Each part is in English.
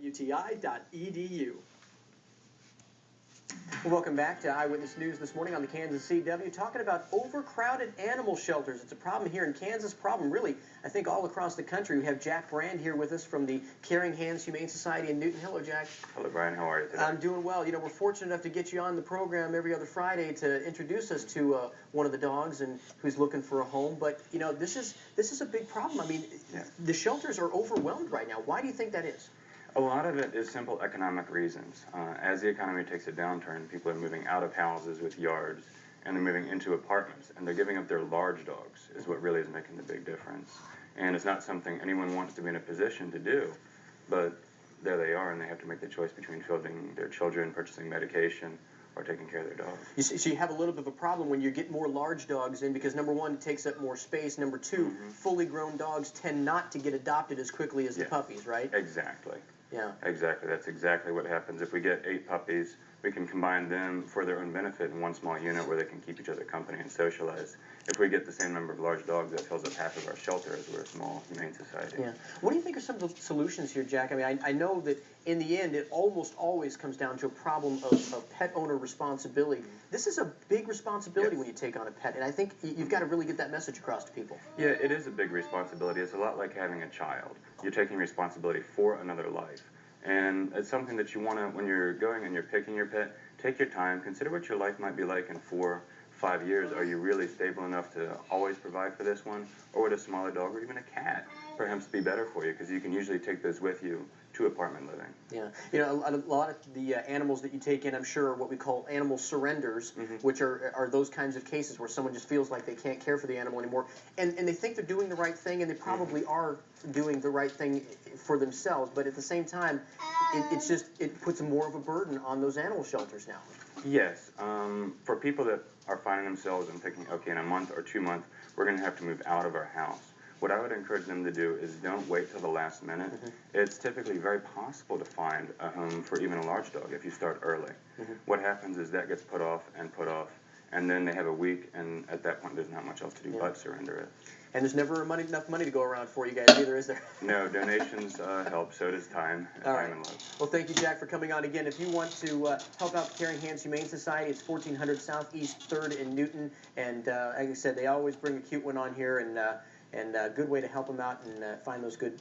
WTI.edu. Welcome back to Eyewitness News this morning on the Kansas CW, talking about overcrowded animal shelters. It's a problem here in Kansas, problem really, I think, all across the country. We have Jack Brand here with us from the Caring Hands Humane Society in Newton. Hello, Jack. Hello, Brian. How are you today? I'm doing well. You know, we're fortunate enough to get you on the program every other Friday to introduce us to one of the dogs and who's looking for a home. But, you know, this is a big problem. I mean, the shelters are overwhelmed right now. Why do you think that is? A lot of it is simple economic reasons. As the economy takes a downturn, people are moving out of houses with yards, and they're moving into apartments, and they're giving up their large dogs is what really is making the big difference. And it's not something anyone wants to be in a position to do, but there they are, and they have to make the choice between fielding their children, purchasing medication, or taking care of their dogs. You see, so you have a little bit of a problem when you get more large dogs in because, number one, it takes up more space. Number two, fully grown dogs tend not to get adopted as quickly as the puppies, right? Exactly. Yeah. Exactly. That's exactly what happens. If we get 8 puppies, we can combine them for their own benefit in one small unit where they can keep each other company and socialize. If we get the same number of large dogs, that fills up half of our shelter as we're a small humane society. Yeah. What do you think are some of the solutions here, Jack? I mean, I know that in the end, it almost always comes down to a problem of pet owner responsibility. This is a big responsibility when you take on a pet, and I think you've got to really get that message across to people. Yeah, it is a big responsibility. It's a lot like having a child. You're taking responsibility for another life. And it's something that you want to, when you're going and you're picking your pet, take your time, consider what your life might be like in 4, 5 years. Are you really stable enough to always provide for this one? Or would a smaller dog or even a cat perhaps be better for you? Because you can usually take those with you to apartment living. Yeah. You know, a lot of the animals that you take in, I'm sure, are what we call animal surrenders, which are those kinds of cases where someone just feels like they can't care for the animal anymore. And they think they're doing the right thing, and they probably are doing the right thing for themselves. But at the same time, it puts more of a burden on those animal shelters now. Yes. For people that are finding themselves and thinking, okay, in a month or 2 months, we're going to have to move out of our house. What I would encourage them to do is don't wait till the last minute. It's typically very possible to find a home for even a large dog if you start early. What happens is that gets put off, and then they have a week, and at that point there's not much else to do but surrender it. And there's never enough money to go around for you guys either, is there? No, donations help, so does time, and love. Well, thank you, Jack, for coming on again. If you want to help out the Caring Hands Humane Society, it's 1400 Southeast 3rd in Newton. And like I said, they always bring a cute one on here, and a good way to help them out and find those good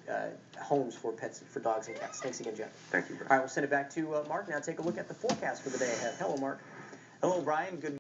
homes for pets, for dogs and cats. Thanks again, Jack. Thank you, Brian. All right, we'll send it back to Mark. Now take a look at the forecast for the day ahead. Hello, Mark. Hello, Brian. Good